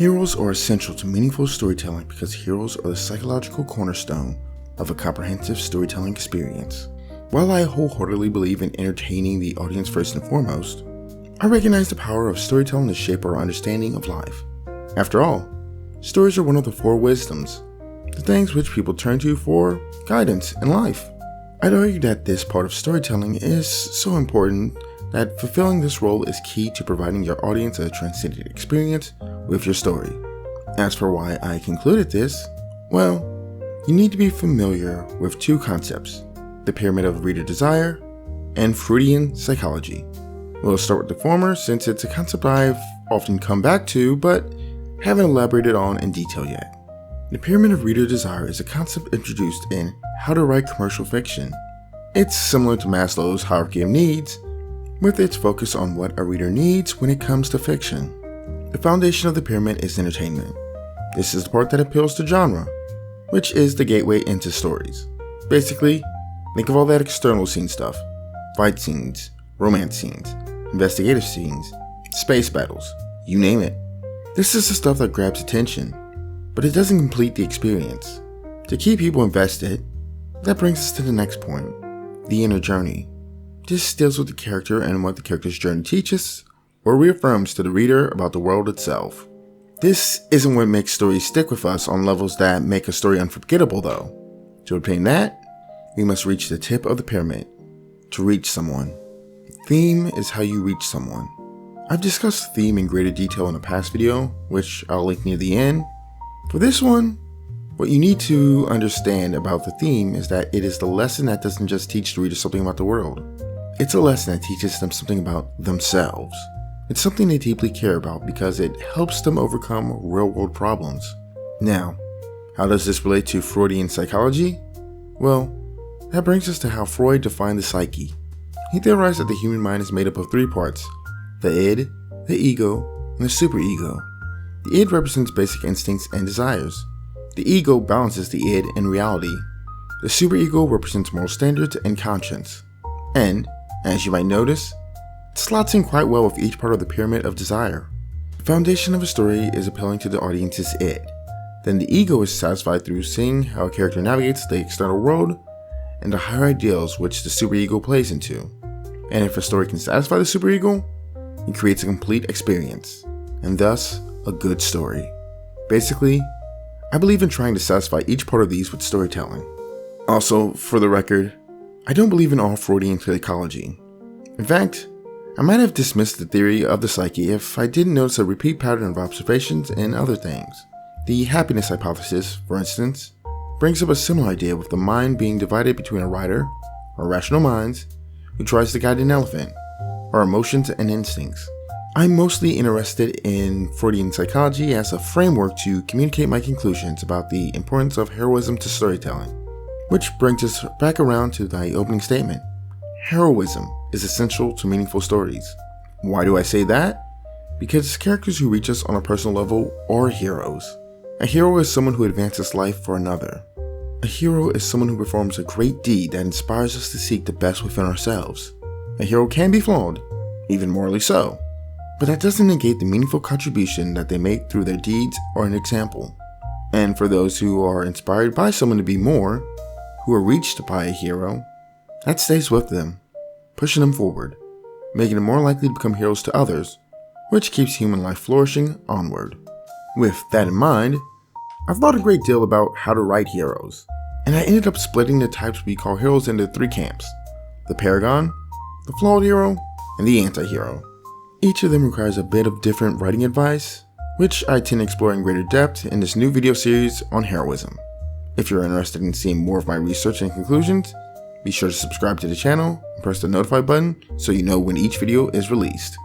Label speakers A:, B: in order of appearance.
A: Heroes are essential to meaningful storytelling because heroes are the psychological cornerstone of a comprehensive storytelling experience. While I wholeheartedly believe in entertaining the audience first and foremost, I recognize the power of storytelling to shape our understanding of life. After all, stories are one of the four wisdoms, the things which people turn to for guidance in life. I'd argue that this part of storytelling is so important that fulfilling this role is key to providing your audience a transcendent experience with your story. As for why I concluded this, well, you need to be familiar with two concepts, the pyramid of reader desire and Freudian psychology. We'll start with the former since it's a concept I've often come back to but haven't elaborated on in detail yet. The pyramid of reader desire is a concept introduced in How to Write Commercial Fiction. It's similar to Maslow's hierarchy of needs, with its focus on what a reader needs when it comes to fiction. The foundation of the pyramid is entertainment. This is the part that appeals to genre, which is the gateway into stories. Basically, think of all that external scene stuff, fight scenes, romance scenes, investigative scenes, space battles, you name it. This is the stuff that grabs attention, but it doesn't complete the experience. To keep people invested, that brings us to the next point, the inner journey. This deals with the character and what the character's journey teaches or reaffirms to the reader about the world itself. This isn't what makes stories stick with us on levels that make a story unforgettable though. To obtain that, we must reach the tip of the pyramid, to reach someone. Theme is how you reach someone. I've discussed theme in greater detail in a past video, which I'll link near the end. For this one, what you need to understand about the theme is that it is the lesson that doesn't just teach the reader something about the world. It's a lesson that teaches them something about themselves. It's something they deeply care about because it helps them overcome real-world problems. Now, how does this relate to Freudian psychology? Well, that brings us to how Freud defined the psyche. He theorized that the human mind is made up of three parts, the id, the ego, and the superego. The id represents basic instincts and desires. The ego balances the id and reality. The superego represents moral standards and conscience. And, as you might notice, it slots in quite well with each part of the pyramid of desire. The foundation of a story is appealing to the audience's id. Then the ego is satisfied through seeing how a character navigates the external world and the higher ideals which the superego plays into. And if a story can satisfy the superego, it creates a complete experience, and thus, a good story. Basically, I believe in trying to satisfy each part of these with storytelling. Also, for the record, I don't believe in all Freudian psychology. In fact, I might have dismissed the theory of the psyche if I didn't notice a repeat pattern of observations in other things. The happiness hypothesis, for instance, brings up a similar idea with the mind being divided between a writer, or rational minds, who tries to guide an elephant, or emotions and instincts. I'm mostly interested in Freudian psychology as a framework to communicate my conclusions about the importance of heroism to storytelling. Which brings us back around to my opening statement. Heroism is essential to meaningful stories. Why do I say that? Because characters who reach us on a personal level are heroes. A hero is someone who advances life for another. A hero is someone who performs a great deed that inspires us to seek the best within ourselves. A hero can be flawed, even morally so, but that doesn't negate the meaningful contribution that they make through their deeds or an example. And for those who are inspired by someone to be more, who are reached by a hero, that stays with them, pushing them forward, making them more likely to become heroes to others, which keeps human life flourishing onward. With that in mind, I've thought a great deal about how to write heroes, and I ended up splitting the types we call heroes into three camps: the paragon, the flawed hero, and the anti-hero. Each of them requires a bit of different writing advice, which I intend to explore in greater depth in this new video series on heroism. If you're interested in seeing more of my research and conclusions, be sure to subscribe to the channel and press the notify button so you know when each video is released.